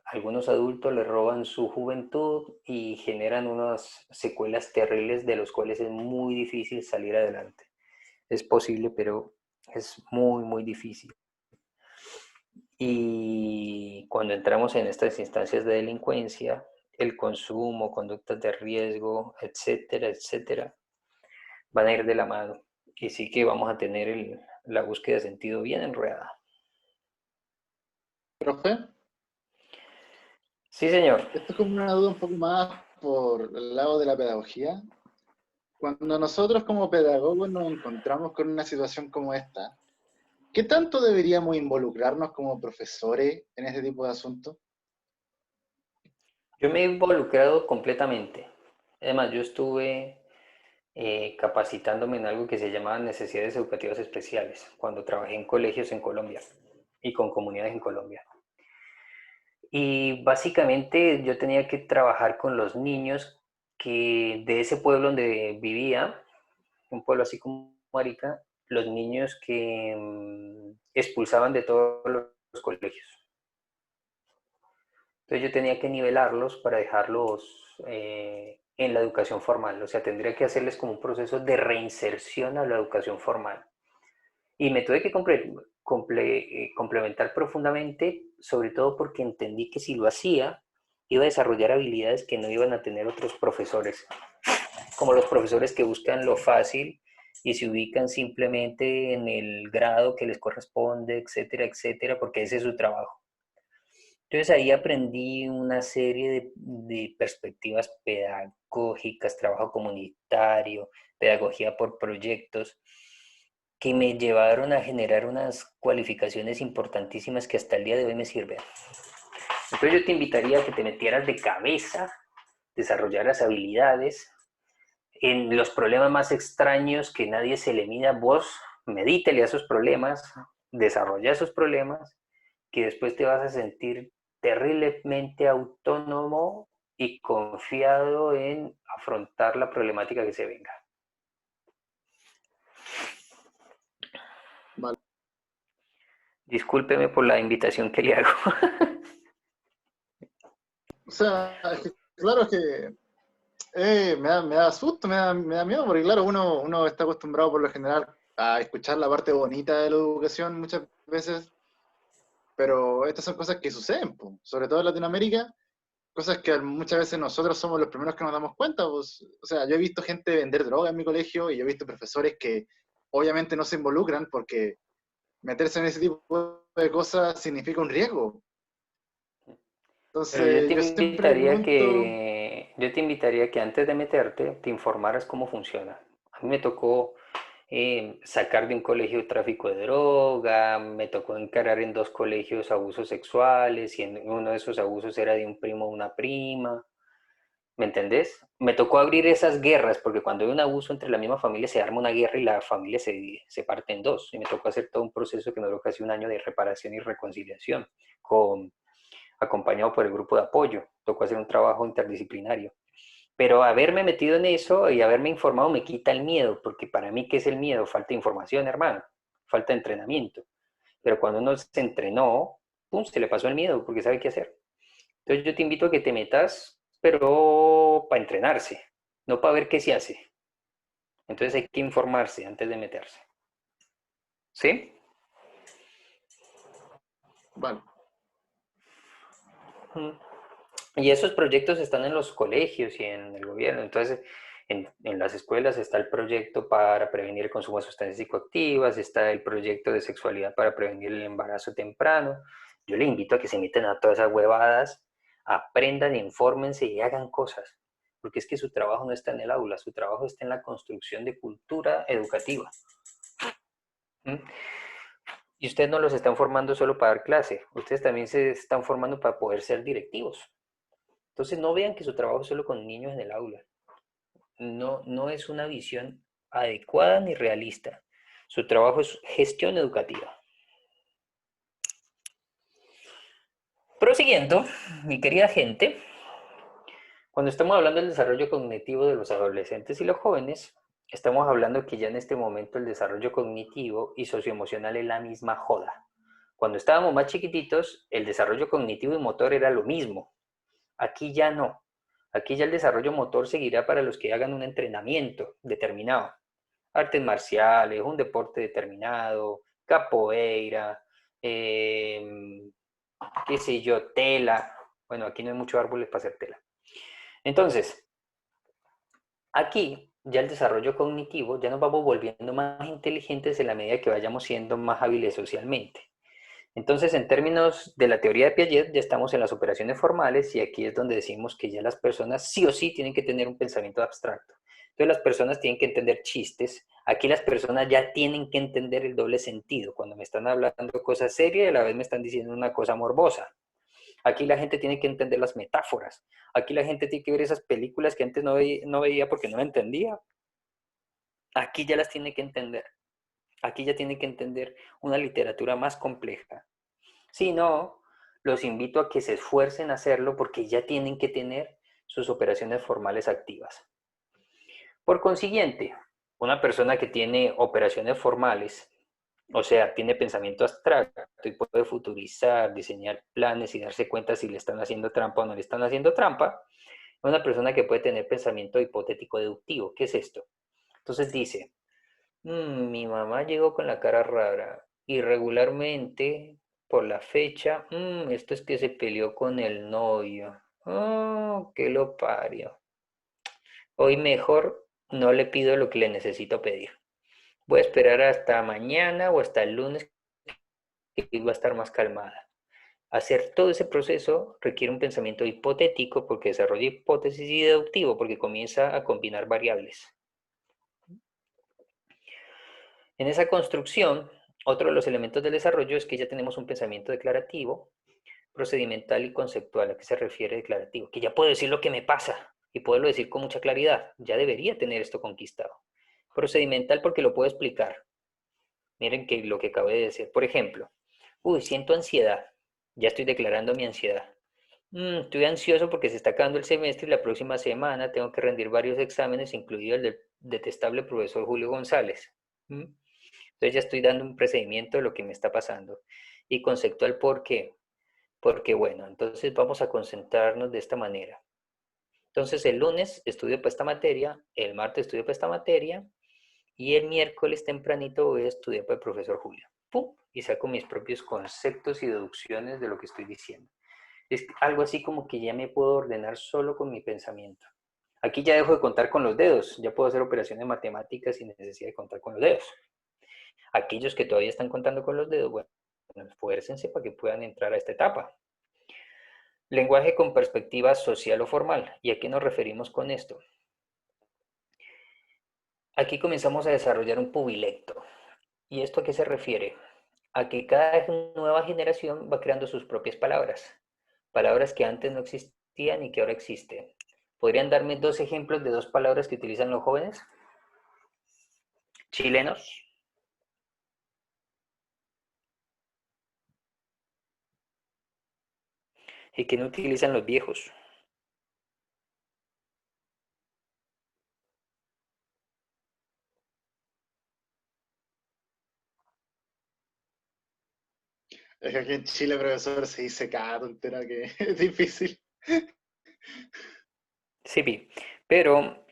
algunos adultos le roban su juventud y generan unas secuelas terribles de los cuales es muy difícil salir adelante. Es posible, pero es muy, muy difícil. Y cuando entramos en estas instancias de delincuencia, el consumo, conductas de riesgo, etcétera, etcétera, van a ir de la mano. Y sí que vamos a tener la búsqueda de sentido bien enredada.
Profe,
Sí, señor.
esto es como una duda un poco más por el lado de la pedagogía. Cuando nosotros como pedagogos nos encontramos con una situación como esta, ¿qué tanto deberíamos involucrarnos como profesores en este tipo de asuntos?
Yo me he involucrado completamente. Además, yo estuve capacitándome en algo que se llamaba necesidades educativas especiales cuando trabajé en colegios en Colombia y con comunidades en Colombia. Y básicamente yo tenía que trabajar con los niños que de ese pueblo donde vivía, un pueblo así como Arica, los niños que expulsaban de todos los colegios. Entonces yo tenía que nivelarlos para dejarlos en la educación formal, o sea, tendría que hacerles como un proceso de reinserción a la educación formal. Y me tuve que complementar profundamente, sobre todo porque entendí que si lo hacía, iba a desarrollar habilidades que no iban a tener otros profesores, como los profesores que buscan lo fácil y se ubican simplemente en el grado que les corresponde, etcétera, etcétera, porque ese es su trabajo. Entonces ahí aprendí una serie de perspectivas pedagógicas, trabajo comunitario, pedagogía por proyectos, que me llevaron a generar unas cualificaciones importantísimas que hasta el día de hoy me sirven. Entonces yo te invitaría a que te metieras de cabeza, desarrollaras habilidades en los problemas más extraños que nadie se le mida, vos medítele a esos problemas, desarrolla esos problemas, que después te vas a sentir terriblemente autónomo y confiado en afrontar la problemática que se venga.
Vale.
Discúlpeme por la invitación que le hago.
O sea, es que, claro, es que me da susto, me da miedo, porque claro, uno está acostumbrado por lo general a escuchar la parte bonita de la educación muchas veces, pero estas son cosas que suceden, po, sobre todo en Latinoamérica, cosas que muchas veces nosotros somos los primeros que nos damos cuenta. Pues, o sea, yo he visto gente vender droga en mi colegio y yo he visto profesores que obviamente no se involucran porque meterse en ese tipo de cosas significa un riesgo.
Pero
Entonces, yo siempre pregunto,
yo te invitaría que antes de meterte, te informaras cómo funciona. A mí me tocó sacar de un colegio tráfico de droga, me tocó encarar en 2 colegios abusos sexuales y en uno de esos abusos era de un primo o una prima. ¿Me entendés? Me tocó abrir esas guerras, porque cuando hay un abuso entre la misma familia se arma una guerra y la familia se parte en dos. Y me tocó hacer todo un proceso que me duró casi un año de reparación y reconciliación, acompañado por el grupo de apoyo. Tocó hacer un trabajo interdisciplinario. Pero haberme metido en eso y haberme informado me quita el miedo, porque para mí, ¿qué es el miedo? Falta de información, hermano, falta de entrenamiento. Pero cuando uno se entrenó, pum, se le pasó el miedo, porque sabe qué hacer. Entonces yo te invito a que te metas, pero para entrenarse, no para ver qué se hace. Entonces hay que informarse antes de meterse. ¿Sí?
bueno,
Y esos proyectos están en los colegios y en el gobierno. Entonces, en las escuelas está el proyecto para prevenir el consumo de sustancias psicoactivas, está el proyecto de sexualidad para prevenir el embarazo temprano. Yo le invito a que se meten a todas esas huevadas, aprendan, infórmense y hagan cosas. Porque es que su trabajo no está en el aula, su trabajo está en la construcción de cultura educativa. ¿Mm? Y ustedes no los están formando solo para dar clase, ustedes también se están formando para poder ser directivos. Entonces no vean que su trabajo es solo con niños en el aula. No, no es una visión adecuada ni realista. Su trabajo es gestión educativa. Prosiguiendo, mi querida gente, cuando estamos hablando del desarrollo cognitivo de los adolescentes y los jóvenes, estamos hablando que ya en este momento el desarrollo cognitivo y socioemocional es la misma joda. Cuando estábamos más chiquititos, el desarrollo cognitivo y motor era lo mismo. Aquí ya no. Aquí ya el desarrollo motor seguirá para los que hagan un entrenamiento determinado. Artes marciales, un deporte determinado, capoeira, qué sé yo, tela. Bueno, aquí no hay muchos árboles para hacer tela. Entonces, aquí ya el desarrollo cognitivo, ya nos vamos volviendo más inteligentes en la medida que vayamos siendo más hábiles socialmente. Entonces, en términos de la teoría de Piaget, ya estamos en las operaciones formales y aquí es donde decimos que ya las personas sí o sí tienen que tener un pensamiento abstracto. Entonces, las personas tienen que entender chistes. Aquí las personas ya tienen que entender el doble sentido. Cuando me están hablando cosas serias y a la vez me están diciendo una cosa morbosa. Aquí la gente tiene que entender las metáforas. Aquí la gente tiene que ver esas películas que antes no veía porque no entendía. Aquí ya las tiene que entender. Aquí ya tiene que entender una literatura más compleja. Si no, los invito a que se esfuercen a hacerlo porque ya tienen que tener sus operaciones formales activas. Por consiguiente, una persona que tiene operaciones formales, o sea, tiene pensamiento abstracto y puede futurizar, diseñar planes y darse cuenta si le están haciendo trampa o no le están haciendo trampa, es una persona que puede tener pensamiento hipotético deductivo. ¿Qué es esto? Entonces dice, mi mamá llegó con la cara rara. Irregularmente, por la fecha, esto es que se peleó con el novio. Oh, que lo parió. Hoy mejor no le pido lo que le necesito pedir. Voy a esperar hasta mañana o hasta el lunes que va a estar más calmada. Hacer todo ese proceso requiere un pensamiento hipotético porque desarrolla hipótesis y deductivo porque comienza a combinar variables. En esa construcción, otro de los elementos del desarrollo es que ya tenemos un pensamiento declarativo, procedimental y conceptual. ¿A qué se refiere declarativo? Que ya puedo decir lo que me pasa y poderlo decir con mucha claridad. Ya debería tener esto conquistado. Procedimental porque lo puedo explicar. Miren que lo que acabo de decir. Por ejemplo, siento ansiedad. Ya estoy declarando mi ansiedad. Estoy ansioso porque se está acabando el semestre y la próxima semana tengo que rendir varios exámenes, incluido el del detestable profesor Julio González. Entonces ya estoy dando un procedimiento de lo que me está pasando. Y conceptual, ¿por qué? Porque bueno, entonces vamos a concentrarnos de esta manera. Entonces el lunes estudio para esta materia, el martes estudio para esta materia y el miércoles tempranito voy a estudiar para el profesor Julio. ¡Pum! Y saco mis propios conceptos y deducciones de lo que estoy diciendo. Es algo así como que ya me puedo ordenar solo con mi pensamiento. Aquí ya dejo de contar con los dedos, ya puedo hacer operaciones matemáticas sin necesidad de contar con los dedos. Aquellos que todavía están contando con los dedos, bueno, esfuércense para que puedan entrar a esta etapa. Lenguaje con perspectiva social o formal. ¿Y a qué nos referimos con esto? Aquí comenzamos a desarrollar un pubilecto. ¿Y esto a qué se refiere? A que cada nueva generación va creando sus propias palabras. Palabras que antes no existían y que ahora existen. ¿Podrían darme 2 ejemplos de 2 palabras que utilizan los jóvenes chilenos? Y que no utilizan los viejos.
Es que aquí en Chile, profesor, se dice cada tontera que es difícil.
Sí, pero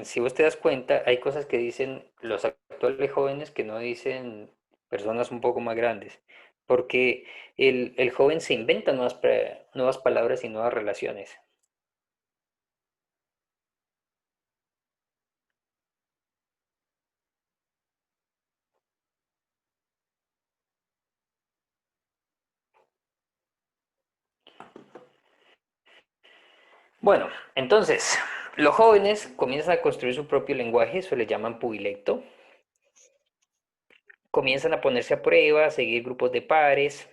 si vos te das cuenta, hay cosas que dicen los actuales jóvenes que no dicen personas un poco más grandes, porque el joven se inventa nuevas palabras y nuevas relaciones. Bueno, entonces, los jóvenes comienzan a construir su propio lenguaje, eso le llaman pudilecto. Comienzan a ponerse a prueba, a seguir grupos de pares,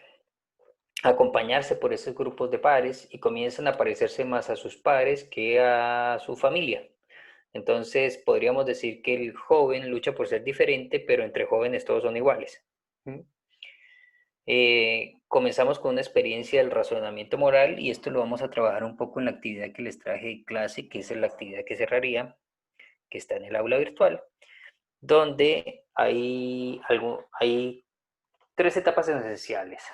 a acompañarse por esos grupos de pares y comienzan a parecerse más a sus pares que a su familia. Entonces, podríamos decir que el joven lucha por ser diferente, pero entre jóvenes todos son iguales. Comenzamos con una experiencia del razonamiento moral y esto lo vamos a trabajar un poco en la actividad que les traje de clase, que es la actividad que cerraría, que está en el aula virtual, donde hay 3 etapas esenciales.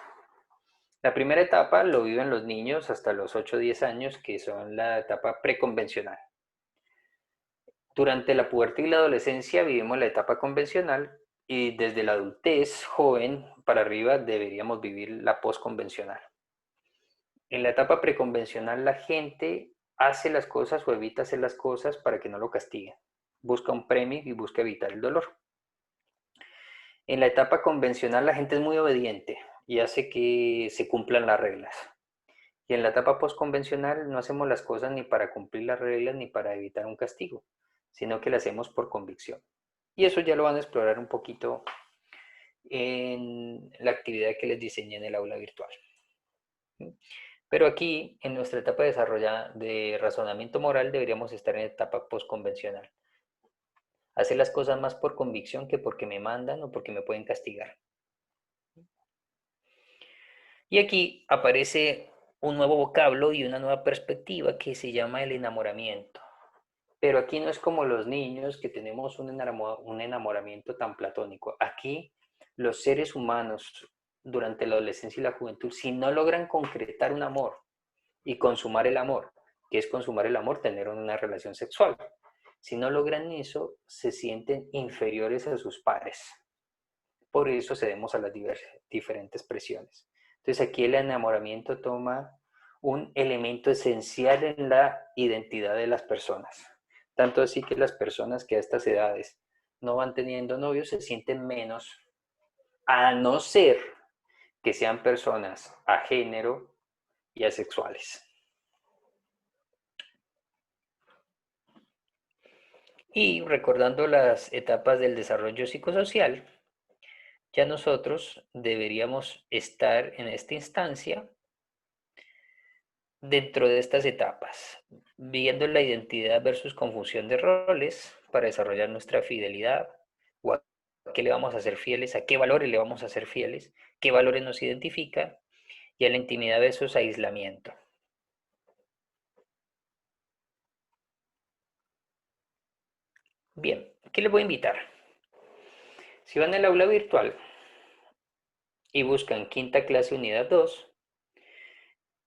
La primera etapa lo viven los niños hasta los 8 o 10 años, que son la etapa preconvencional. Durante la pubertad y la adolescencia vivimos la etapa convencional y desde la adultez joven para arriba deberíamos vivir la postconvencional. En la etapa preconvencional la gente hace las cosas o evita hacer las cosas para que no lo castiguen. Busca un premio y busca evitar el dolor. En la etapa convencional la gente es muy obediente y hace que se cumplan las reglas. Y en la etapa postconvencional no hacemos las cosas ni para cumplir las reglas ni para evitar un castigo, sino que las hacemos por convicción. Y eso ya lo van a explorar un poquito en la actividad que les diseñé en el aula virtual. Pero aquí, en nuestra etapa de desarrollo de razonamiento moral, deberíamos estar en etapa postconvencional. Hacer las cosas más por convicción que porque me mandan o porque me pueden castigar. Y aquí aparece un nuevo vocablo y una nueva perspectiva que se llama el enamoramiento. Pero aquí no es como los niños que tenemos un enamoramiento tan platónico. Aquí los seres humanos durante la adolescencia y la juventud, si no logran concretar un amor y consumar el amor, que es consumar el amor, tener una relación sexual, si no logran eso, se sienten inferiores a sus pares. Por eso cedemos a las diferentes presiones. Entonces aquí el enamoramiento toma un elemento esencial en la identidad de las personas. Tanto así que las personas que a estas edades no van teniendo novios se sienten menos, a no ser que sean personas a género y asexuales. Y recordando las etapas del desarrollo psicosocial, ya nosotros deberíamos estar en esta instancia dentro de estas etapas, viendo la identidad versus confusión de roles para desarrollar nuestra fidelidad, o a qué le vamos a ser fieles, a qué valores le vamos a ser fieles, qué valores nos identifican, y a la intimidad versus aislamiento. Bien, ¿qué les voy a invitar? Si van al aula virtual y buscan quinta clase unidad 2,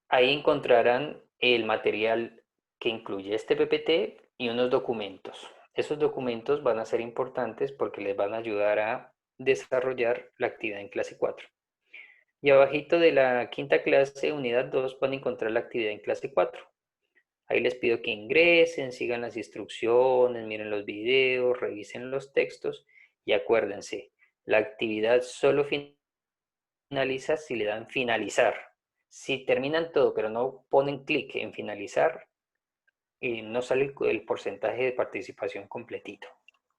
ahí encontrarán el material que incluye este PPT y unos documentos. Esos documentos van a ser importantes porque les van a ayudar a desarrollar la actividad en clase 4. Y abajito de la quinta clase, unidad 2, van a encontrar la actividad en clase 4. Ahí les pido que ingresen, sigan las instrucciones, miren los videos, revisen los textos y acuérdense, La actividad solo finaliza si le dan finalizar. Si terminan todo pero no ponen clic en finalizar, no sale el porcentaje de participación completito.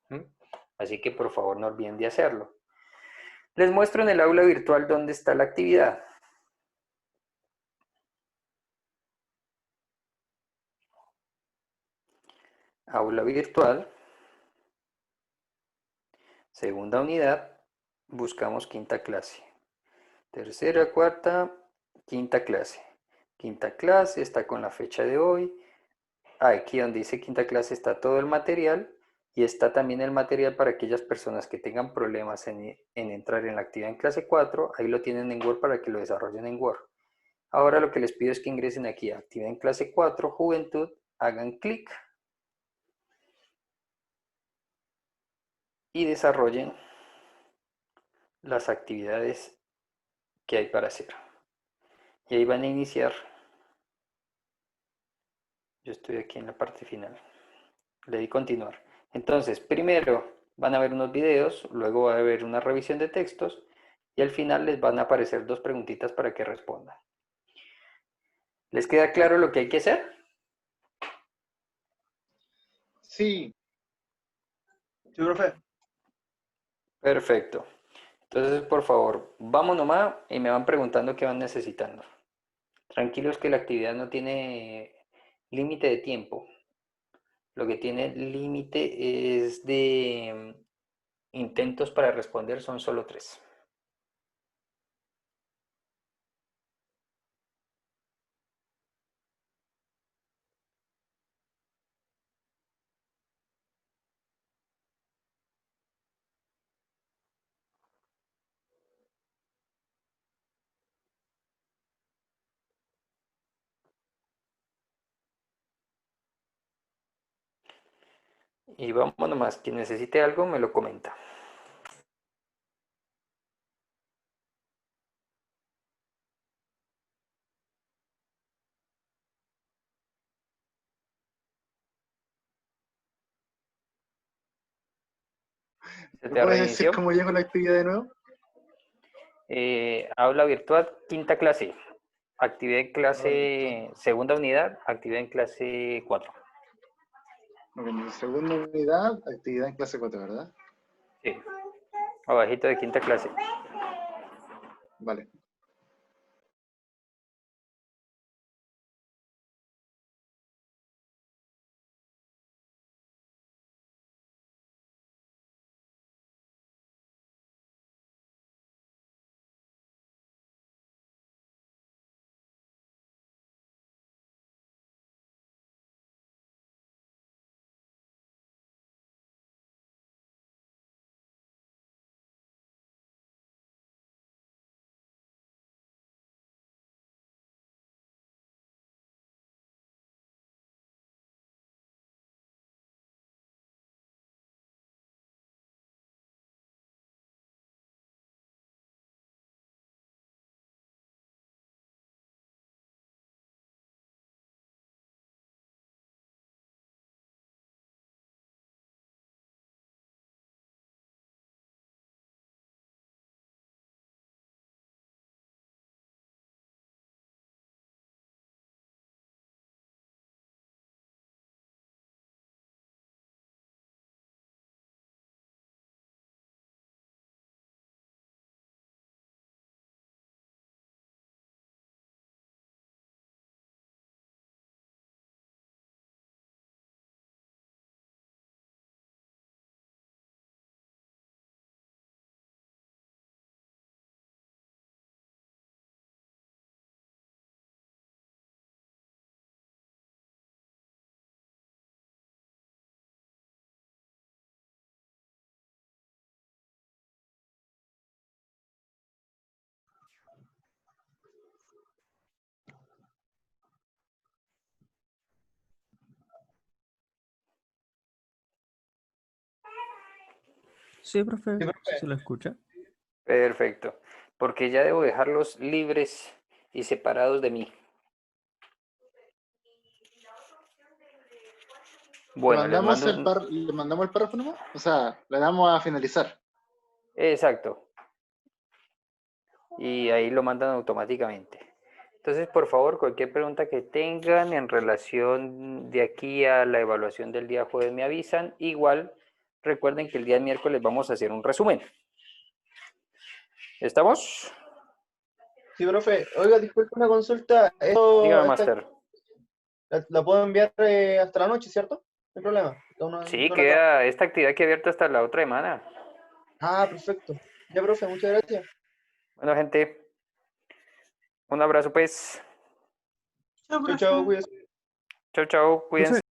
¿Mm? Así que por favor no olviden de hacerlo. Les muestro en el aula virtual dónde está la actividad. Aula virtual, segunda unidad, buscamos quinta clase. Tercera, cuarta, quinta clase. Quinta clase está con la fecha de hoy. Aquí donde dice quinta clase está todo el material y está también el material para aquellas personas que tengan problemas en entrar en la actividad en clase 4. Ahí lo tienen en Word para que lo desarrollen en Word. Ahora lo que les pido es que ingresen aquí a actividad en clase 4, juventud, hagan clic y desarrollen las actividades que hay para hacer. Y ahí van a iniciar. Yo estoy aquí en la parte final. Le di continuar. Entonces, primero van a ver unos videos, luego va a haber una revisión de textos y al final les van a aparecer dos preguntitas para que respondan. ¿Les queda claro lo que hay que hacer?
Sí,
Sí, profe.
Perfecto. Entonces, por favor, vamos nomás y me van preguntando qué van necesitando. Tranquilos que la actividad no tiene límite de tiempo. Lo que tiene límite es de intentos para responder, son solo 3. Y vamos nomás, quien necesite algo me lo comenta. ¿Se
¿me
te
puedes decir
reinició?
cómo llego la actividad de nuevo?
Aula virtual, quinta clase. Actividad en
Aula virtual.
clase, segunda unidad, actividad en clase 4.
Ok, en segunda unidad, actividad en clase 4, ¿verdad?
Sí, abajito de quinta clase.
Vale.
Sí, profe,
Sí,
sí
profe.
se lo escucha.
Perfecto. Porque ya debo dejarlos libres y separados de mí.
¿Le
Bueno, les
mandamos
mando
¿le mandamos el párrafo nomás? O sea, le damos a finalizar.
Exacto. Y ahí lo mandan automáticamente. Entonces, por favor, cualquier pregunta que tengan en relación de aquí a la evaluación del día jueves me avisan. Igual, recuerden que el día miércoles vamos a hacer un resumen. ¿Estamos?
Sí, profe. Oiga, disculpe una consulta.
Dígame, Master.
La puedo enviar hasta la noche, ¿cierto? No hay problema.
Sí, queda esta actividad que abierta hasta la otra semana.
Ah, perfecto. Ya, profe, muchas gracias.
Bueno, gente, un abrazo pues.
Chao, chao, cuídese.
Chao, chao, cuídense.